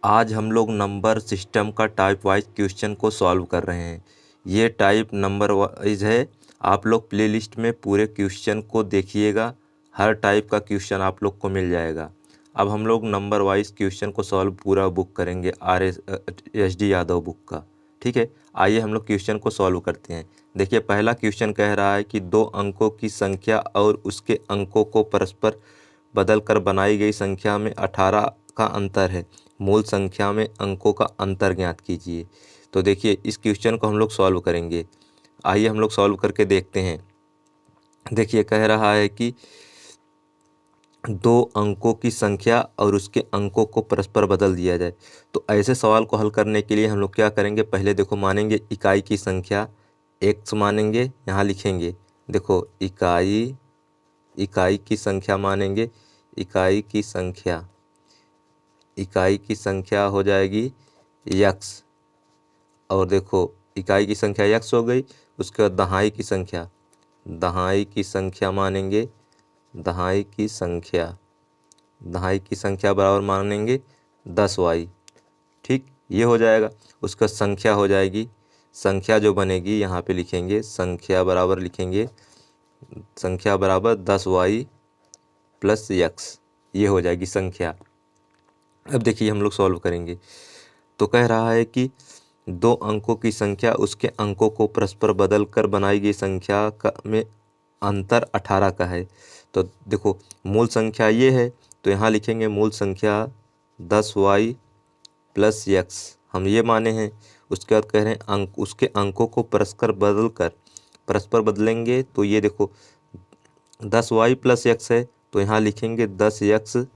आज हम लोग नंबर सिस्टम का टाइप वाइज क्वेश्चन को सॉल्व कर रहे हैं। ये टाइप नंबर वाइज है। आप लोग प्लेलिस्ट में पूरे क्वेश्चन को देखिएगा, हर टाइप का क्वेश्चन आप लोग को मिल जाएगा। अब हम लोग नंबर वाइज क्वेश्चन को सॉल्व पूरा बुक करेंगे RSD यादव बुक का। ठीक है, आइए हम लोग क्वेश्चन को सॉल्व करते हैं। देखिए, पहला क्वेश्चन कह रहा है कि दो अंकों की संख्या और उसके अंकों को परस्पर बदलकर बनाई गई संख्या में 18 का अंतर है। मूल संख्या में अंकों का अंतर ज्ञात कीजिए। तो देखिए, इस क्वेश्चन को हम लोग सॉल्व करेंगे। आइए हम लोग सॉल्व करके देखते हैं। देखिए, कह रहा है कि दो अंकों की संख्या और उसके अंकों को परस्पर बदल दिया जाए। तो ऐसे सवाल को हल करने के लिए हम लोग क्या करेंगे, पहले देखो मानेंगे इकाई की संख्या x मानेंगे, यहाँ लिखेंगे। देखो इकाई की संख्या मानेंगे, इकाई की संख्या हो जाएगी x। और देखो, इकाई की संख्या x हो गई। उसके बाद दहाई की संख्या मानेंगे, दहाई की संख्या बराबर मानेंगे 10y। ठीक, ये हो जाएगा। उसका संख्या हो जाएगी, संख्या जो बनेगी यहाँ पे लिखेंगे, संख्या बराबर 10y प्लस x। ये हो जाएगी संख्या। अब देखिए, हम लोग सॉल्व करेंगे। तो कह रहा है कि दो अंकों की संख्या उसके अंकों को परस्पर बदल कर बनाई गई संख्या में अंतर 18 का है। तो देखो, मूल संख्या ये है, तो यहाँ लिखेंगे मूल संख्या 10y प्लस x, हम ये माने हैं। उसके बाद कह रहे हैं उसके अंकों को परस्पर बदलेंगे। तो ये देखो 10y प्लस x है, तो यहाँ लिखेंगे 10x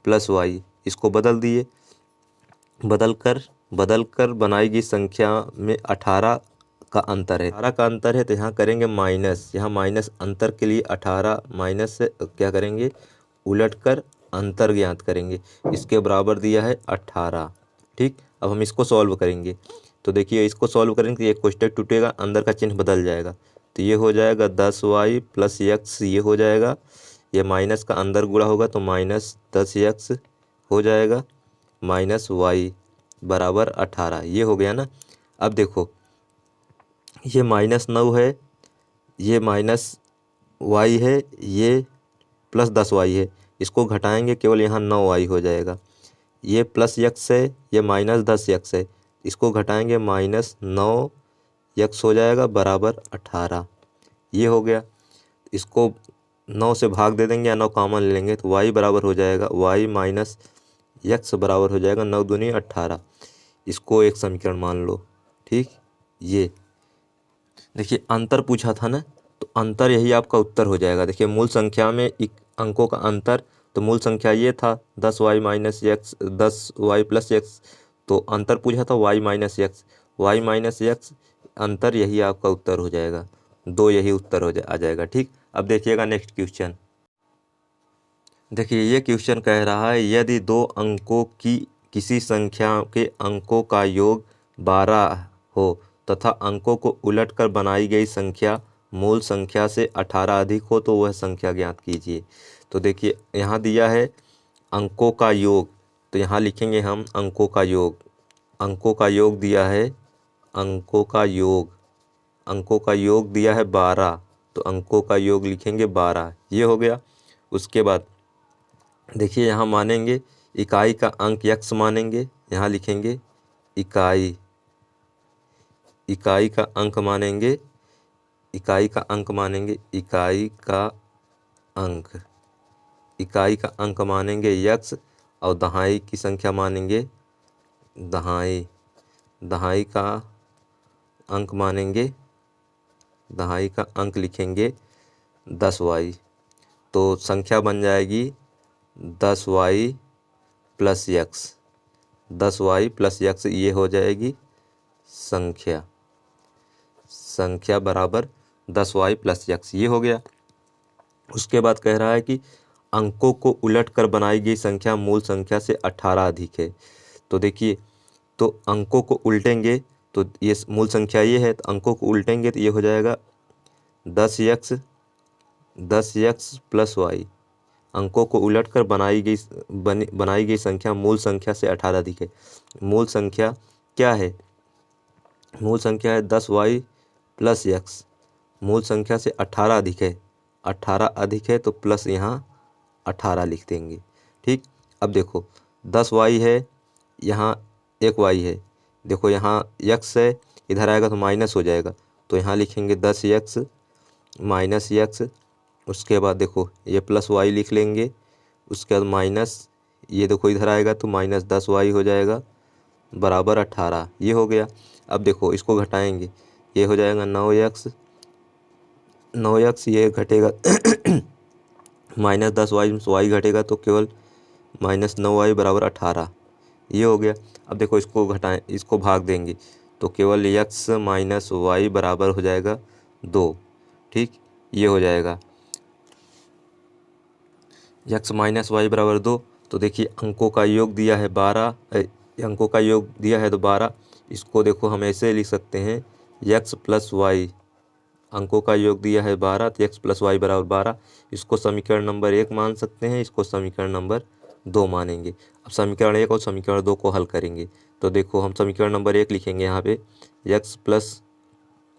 प्लस y। इसको बदल दिए, बदल कर बनाई गई संख्या में 18 का अंतर है। 18 का अंतर है, तो यहाँ करेंगे माइनस। यहाँ माइनस अंतर के लिए 18 माइनस से क्या करेंगे, उलट कर अंतर ज्ञात करेंगे। इसके बराबर दिया है 18। ठीक, अब हम इसको सॉल्व करेंगे। तो देखिए, इसको सॉल्व करेंगे तो ये कोष्टक टूटेगा, अंदर का चिन्ह बदल जाएगा। तो ये हो जाएगा 10y प्लस x, ये हो जाएगा। ये माइनस का अंदर गुणा होगा तो माइनस 10x हो जाएगा, माइनस y बराबर 18। ये हो गया ना। अब देखो, ये -9 है, ये माइनस y है, ये प्लस 10y है। इसको घटाएंगे, केवल यहाँ 9y हो जाएगा। ये प्लस x है, ये माइनस 10x है। इसको घटाएंगे, -9x हो जाएगा बराबर 18। ये हो गया। इसको 9 से भाग दे देंगे या 9 कॉमन ले लेंगे, तो y बराबर हो जाएगा, y माइनस x बराबर हो जाएगा 9 दूनी 18। इसको एक समीकरण मान लो। ठीक, ये देखिए अंतर पूछा था ना, तो अंतर यही आपका उत्तर हो जाएगा। देखिए, मूल संख्या में अंकों का अंतर, तो मूल संख्या ये था 10y minus x, 10y plus x. तो अंतर पूछा था y माइनस एक्स, अंतर यही आपका उत्तर हो जाएगा। दो यही उत्तर आ जाएगा। ठीक, अब देखिएगा नेक्स्ट क्वेश्चन। देखिए, ये क्वेश्चन कह रहा है यदि दो अंकों की किसी संख्या के अंकों का योग 12 हो तथा अंकों को उलटकर बनाई गई संख्या मूल संख्या से 18 अधिक हो, तो वह संख्या ज्ञात कीजिए। तो देखिए, यहाँ दिया है अंकों का योग, तो यहाँ लिखेंगे हम अंकों का योग दिया है, अंकों का योग दिया है 12, तो अंकों का योग लिखेंगे 12। ये हो गया। उसके बाद देखिए, यहाँ मानेंगे इकाई का अंक x मानेंगे, यहाँ लिखेंगे इकाई का अंक मानेंगे, इकाई का अंक मानेंगे x, और दहाई की संख्या मानेंगे दहाई का अंक मानेंगे, दहाई का अंक लिखेंगे 10y। तो संख्या बन जाएगी 10y प्लस x, ये हो जाएगी संख्या बराबर 10y प्लस x। ये हो गया। उसके बाद कह रहा है कि अंकों को उलट कर बनाई गई संख्या मूल संख्या से 18 अधिक है। तो देखिए, तो अंकों को उल्टेंगे, तो ये मूल संख्या ये है, तो अंकों को उल्टेंगे तो ये हो जाएगा 10x प्लस y। अंकों को उलटकर बनाई गई संख्या मूल संख्या से 18 अधिक है। मूल संख्या क्या है? मूल संख्या है 10y प्लस x। मूल संख्या से 18 अधिक है, 18 अधिक है तो प्लस यहाँ 18 लिख देंगे। ठीक, अब देखो 10y है, यहाँ एक y है, देखो यहाँ x है, इधर आएगा तो माइनस हो जाएगा, तो यहाँ लिखेंगे 10x माइनस x। उसके बाद देखो ये प्लस y लिख लेंगे, उसके बाद माइनस, ये देखो इधर आएगा तो माइनस 10y हो जाएगा बराबर 18। ये हो गया। अब देखो इसको घटाएंगे, ये हो जाएगा 9x, ये घटेगा माइनस 10y में y घटेगा तो केवल माइनस 9y बराबर 18। ये हो गया। अब देखो इसको घटाएं, इसको भाग देंगे तो केवल x माइनस वाई बराबर हो जाएगा 2। ठीक, ये हो जाएगा x माइनस वाई बराबर 2। तो देखिए अंकों का योग दिया है 12, अंकों का योग दिया है तो 12। इसको देखो हम ऐसे लिख सकते हैं x प्लस वाई, अंकों का योग दिया है 12 तो x प्लस वाई बराबर 12। इसको समीकरण नंबर 1 मान सकते हैं, इसको समीकरण नंबर 2 मानेंगे। अब समीकरण 1 और समीकरण 2 को हल करेंगे तो देखो हम समीकरण नंबर 1 लिखेंगे यहाँ पे x प्लस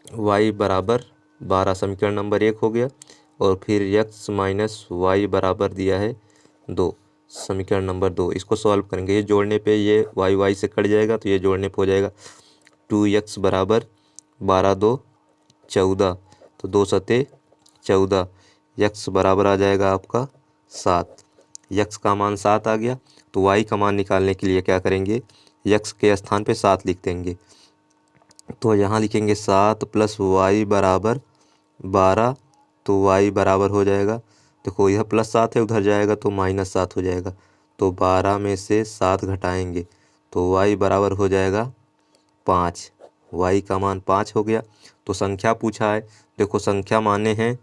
वाई बराबर 12 समीकरण नंबर 1 हो गया, और फिर x माइनस वाई बराबर दिया है 2 समीकरण नंबर 2। इसको सॉल्व करेंगे, ये जोड़ने पे ये y से कट जाएगा तो ये जोड़ने पे हो जाएगा 2x बराबर 12 2 14, तो 2 सते 14, x बराबर आ जाएगा आपका 7। x का मान 7 आ गया, तो y का मान निकालने के लिए क्या करेंगे, x के स्थान पे 7 लिख देंगे। तो यहाँ लिखेंगे 7 प्लस वाई बराबर 12, तो y बराबर हो जाएगा, देखो यह प्लस 7 है, उधर जाएगा तो माइनस 7 हो जाएगा, तो 12 में से 7 घटाएंगे तो y बराबर हो जाएगा 5। y का मान 5 हो गया। तो संख्या पूछा है, देखो संख्या माने हैं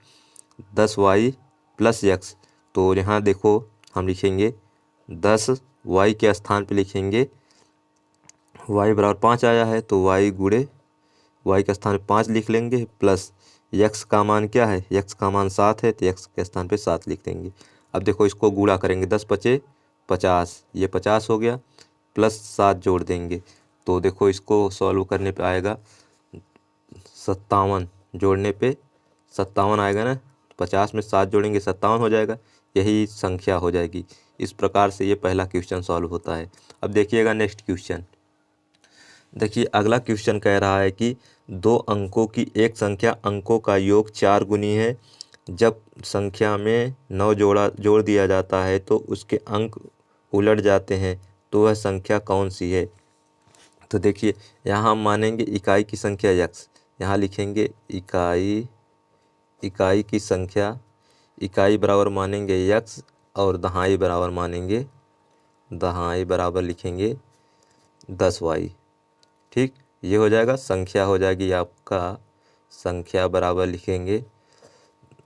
10y प्लस x, तो यहाँ देखो हम लिखेंगे 10y के स्थान पे लिखेंगे y बराबर 5 आया है तो y गुणे y के स्थान पे 5 लिख लेंगे, प्लस x का मान क्या है, x का मान 7 है तो x के स्थान पे 7 लिख देंगे। अब देखो इसको गुणा करेंगे, 10 पचे 50, ये 50 हो गया, प्लस 7 जोड़ देंगे तो देखो इसको सॉल्व करने पे आएगा 57, जोड़ने पे 57 आएगा ना, 50 में 7 जोड़ेंगे 57 हो जाएगा, यही संख्या हो जाएगी। इस प्रकार से ये पहला क्वेश्चन सॉल्व होता है। अब देखिएगा नेक्स्ट क्वेश्चन। देखिए अगला क्वेश्चन कह रहा है कि 2 अंकों की एक संख्या अंकों का योग 4 गुनी है, जब संख्या में 9 जोड़ दिया जाता है तो उसके अंक उलट जाते हैं, तो वह संख्या कौन सी है। तो देखिए यहाँ हम मानेंगे इकाई की संख्या x, यहाँ लिखेंगे इकाई की संख्या, इकाई बराबर मानेंगे x और दहाई बराबर मानेंगे, दहाई बराबर लिखेंगे 10y। ठीक, ये हो जाएगा, संख्या हो जाएगी आपका, संख्या बराबर लिखेंगे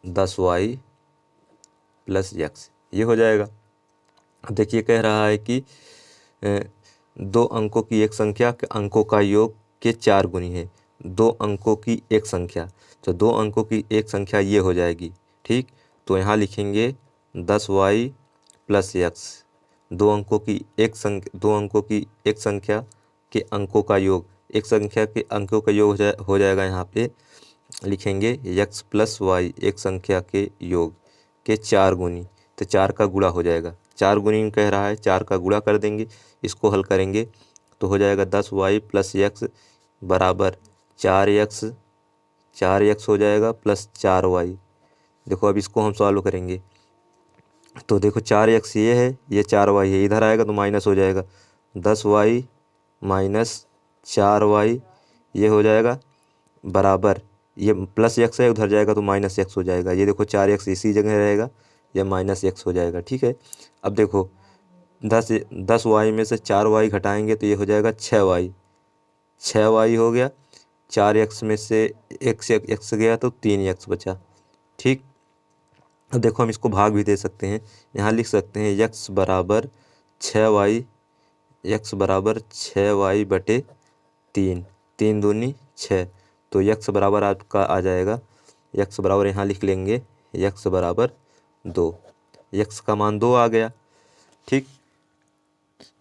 10y प्लस x, ये हो जाएगा। अब देखिए कह रहा है कि 2 अंकों की एक संख्या के अंकों का योग के 4 गुनी है। 2 अंकों की एक संख्या, तो 2 अंकों की एक संख्या ये हो जाएगी। ठीक, तो यहाँ लिखेंगे 10y प्लस x। 2 अंकों की एक संख्या के अंकों का योग, एक संख्या के अंकों का योग हो जाएगा, यहाँ पे लिखेंगे x प्लस वाई, एक संख्या के योग के 4 गुनी, तो 4 का गुणा हो जाएगा, 4 गुनी कह रहा है, 4 का गुणा कर देंगे, इसको हल करेंगे तो हो जाएगा 10y प्लस x बराबर 4x हो जाएगा प्लस 4y। देखो अब इसको हम सॉल्व करेंगे तो देखो 4x ये है, ये 4y है, इधर आएगा तो माइनस हो जाएगा, 10y माइनस 4y, ये हो जाएगा बराबर, ये प्लस x है, उधर जाएगा तो माइनस x हो जाएगा। ये देखो 4x इसी जगह रहेगा, यह माइनस x हो जाएगा। ठीक है, अब देखो 10y में से 4y घटाएंगे तो ये हो जाएगा 6y, 6y हो गया, 4x में से x गया तो 3x बचा। ठीक, अब देखो हम इसको भाग भी दे सकते हैं, यहाँ लिख सकते हैं x बराबर 6y बटे 3, 3 दूनी 6, तो x बराबर आपका आ जाएगा, x बराबर यहाँ लिख लेंगे x बराबर 2, यक्स का मान 2 आ गया। ठीक,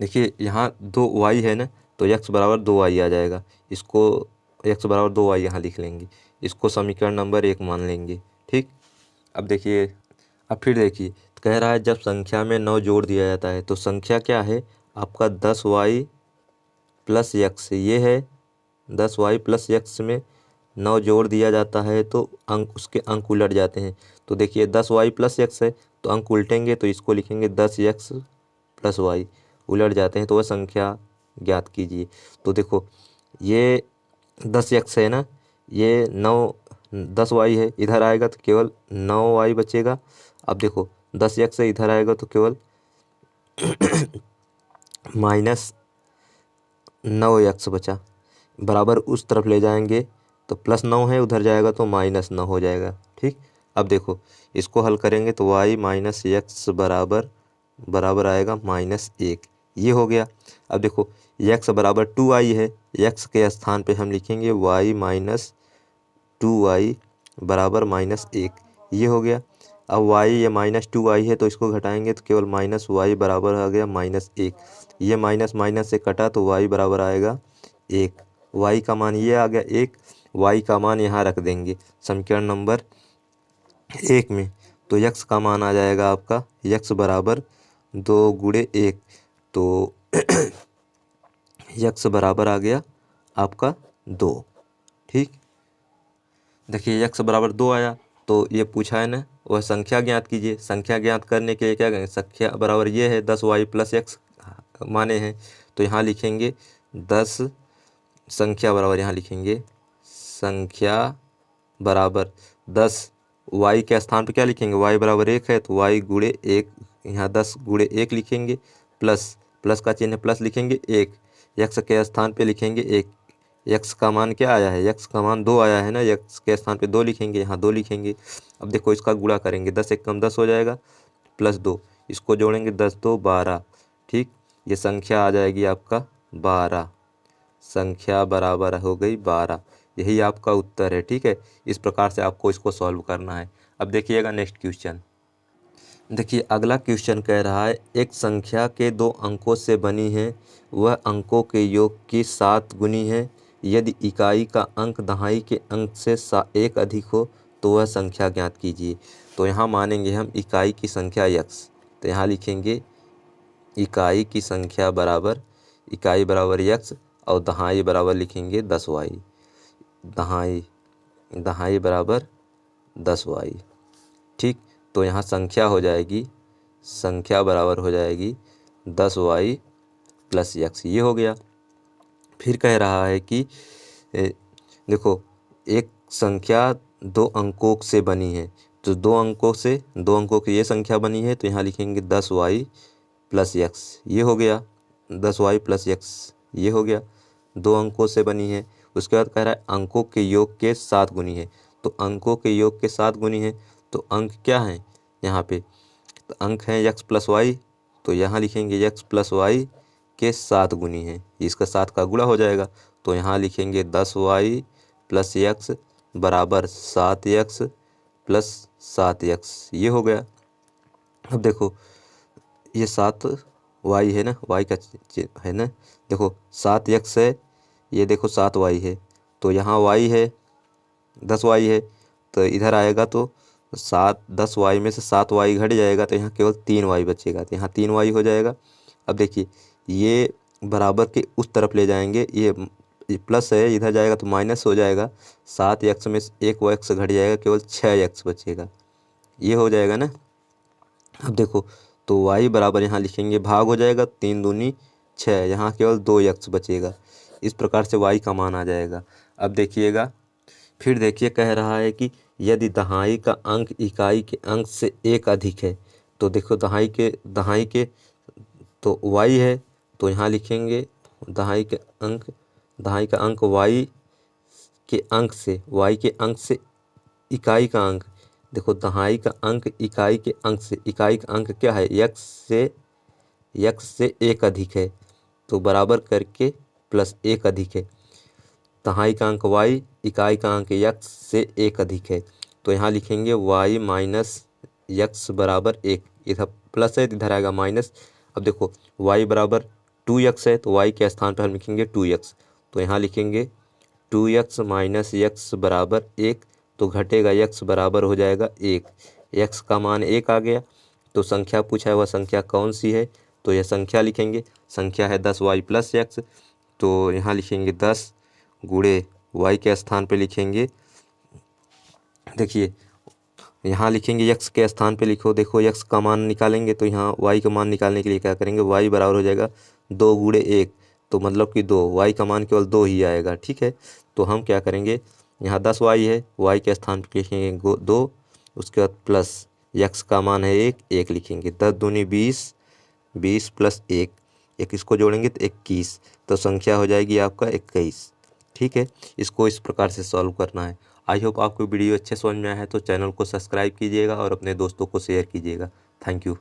देखिए यहाँ 2y है ना, तो x बराबर 2y आ जाएगा। इसको x बराबर 2y यहाँ लिख लेंगे, इसको समीकरण नंबर 1 मान लेंगे। ठीक, अब देखिए, अब फिर देखिए कह रहा है जब संख्या में 9 जोड़ दिया जाता है तो संख्या क्या है आपका 10y प्लस एक्स। ये है 10y प्लस एक्स में 9 जोड़ दिया जाता है तो उसके अंक उलट जाते हैं। तो देखिए 10y प्लस एक्स है तो अंक उल्टेंगे तो इसको लिखेंगे 10x प्लस वाई, उलट जाते हैं तो वह संख्या ज्ञात कीजिए। तो देखो ये 10x है ना, ये 10y है, इधर आएगा तो केवल 9y बचेगा। अब देखो 10x से इधर आएगा तो केवल -9x बचा, बराबर उस तरफ ले जाएंगे तो +9 है, उधर जाएगा तो -9 हो जाएगा। ठीक, अब देखो इसको हल करेंगे तो y माइनस एक्स बराबर आएगा -1, ये हो गया। अब देखो x बराबर 2y है, x के स्थान पे हम लिखेंगे y माइनस 2y बराबर -1, ये हो गया। अब y ये -2y है तो इसको घटाएंगे तो केवल -y बराबर आ गया -1, ये माइनस माइनस से कटा तो y बराबर आएगा 1, y का मान ये आ गया 1, y का मान यहाँ रख देंगे समीकरण नंबर 1 में, तो x का मान आ जाएगा आपका x बराबर 2 गुणे 1, तो x बराबर आ गया आपका 2। ठीक, देखिए x बराबर 2 आया तो ये पूछा है ना वह संख्या ज्ञात कीजिए। संख्या ज्ञात करने के लिए क्या करेंगे, संख्या बराबर ये है 10y प्लस एक्स माने हैं तो यहाँ लिखेंगे 10 संख्या बराबर, यहाँ लिखेंगे संख्या बराबर 10, y के स्थान पे क्या लिखेंगे y बराबर 1 है तो y गुणे 1, यहाँ 10 गुणे 1 लिखेंगे, प्लस का चिन्ह प्लस लिखेंगे 1, x के स्थान पे लिखेंगे 1, x का मान क्या आया है, x का मान 2 आया है ना, x के स्थान पे 2 लिखेंगे, यहाँ 2 लिखेंगे। अब देखो इसका गुणा करेंगे, 10 एक कम 10 हो जाएगा, +2, इसको जोड़ेंगे 10 2 12। ठीक, ये संख्या आ जाएगी आपका 12, संख्या बराबर हो गई 12, यही आपका उत्तर है। ठीक है, इस प्रकार से आपको इसको सॉल्व करना है। अब देखिएगा नेक्स्ट क्वेश्चन, देखिए अगला क्वेश्चन कह रहा है एक संख्या के 2 अंकों से बनी है, वह अंकों के योग की 7 गुनी है, यदि इकाई का अंक दहाई के अंक से 1 अधिक हो तो वह संख्या ज्ञात कीजिए। तो यहाँ मानेंगे हम इकाई की संख्या x, तो यहाँ लिखेंगे इकाई की संख्या बराबर, इकाई बराबर x और दहाई बराबर लिखेंगे 10y, दहाई बराबर 10y। ठीक, तो यहाँ संख्या हो जाएगी, संख्या बराबर हो जाएगी 10y प्लस x, ये हो गया। फिर कह रहा है कि देखो एक संख्या 2 अंकों से बनी है, तो 2 अंकों की ये संख्या बनी है तो यहाँ लिखेंगे 10y प्लस x, ये हो गया 10y प्लस x, ये हो गया, 2 अंकों से बनी है। उसके बाद कह रहा है अंकों के योग के 7 गुनी है, तो अंकों के योग के 7 गुनी है तो अंक क्या है यहाँ पे, तो अंक हैं x प्लस वाई, तो यहाँ लिखेंगे x प्लस वाई के 7 गुनी है, इसका 7 का गुणा हो जाएगा तो यहाँ लिखेंगे 10y प्लस एक्स बराबर 7x प्लस 7x, ये हो गया। अब देखो ये 7y है ना, y का है ना, देखो 7x है, ये देखो 7y है, तो यहाँ y है 10y है, तो इधर आएगा तो 10y में से 7y घट जाएगा तो यहाँ केवल 3y बचेगा, तो यहाँ 3y हो जाएगा। अब देखिए ये बराबर के उस तरफ ले जाएंगे, ये प्लस है, इधर जाएगा तो माइनस हो जाएगा, 7x में 1x घट जाएगा, केवल 6x बचेगा, ये हो जाएगा ना। अब देखो तो y बराबर यहाँ लिखेंगे भाग हो जाएगा, 3 दूनी 6, यहाँ केवल 2x बचेगा, इस प्रकार से y का मान आ जाएगा। अब देखिएगा फिर देखिए कह रहा है कि यदि दहाई का अंक इकाई के अंक से 1 अधिक है, तो देखो दहाई के तो y है, तो यहाँ लिखेंगे दहाई का अंक y के अंक से इकाई का अंक, देखो दहाई का अंक इकाई के अंक से, इकाई का अंक क्या है x से 1 अधिक है, तो बराबर करके प्लस 1 अधिक है, दहाई का अंक y, इकाई का अंक x से 1 अधिक है, तो यहाँ लिखेंगे y माइनस x बराबर 1, इधर प्लस है तो इधर आएगा माइनस। अब देखो y बराबर 2x है तो y के स्थान पर हम लिखेंगे 2x, तो यहाँ लिखेंगे 2x माइनस x बराबर 1, तो घटेगा x बराबर हो जाएगा 1। x का मान 1 आ गया। तो संख्या पूछा है वह संख्या कौन सी है, तो यह संख्या लिखेंगे, संख्या है 10y प्लस x, तो यहाँ लिखेंगे 10 गुणे y के स्थान पे लिखेंगे, देखिए यहाँ लिखेंगे x के स्थान पे लिखो, देखो x का मान निकालेंगे तो यहाँ y का मान निकालने के लिए क्या करेंगे, y बराबर हो जाएगा 2 गुणे 1, तो मतलब कि 2, y का मान केवल 2 ही आएगा। ठीक है, तो हम क्या करेंगे, यहाँ 10y है, y के स्थान पे लिखेंगे 2, उसके बाद प्लस x का मान है 1, 1 लिखेंगे, 10 दूनी 20, 20 प्लस 1, इसको जोड़ेंगे तो 21, तो संख्या हो जाएगी आपका 21। ठीक है, इसको इस प्रकार से सॉल्व करना है। आई होप आपको वीडियो अच्छे समझ में आया है, तो चैनल को सब्सक्राइब कीजिएगा और अपने दोस्तों को शेयर कीजिएगा। Thank you.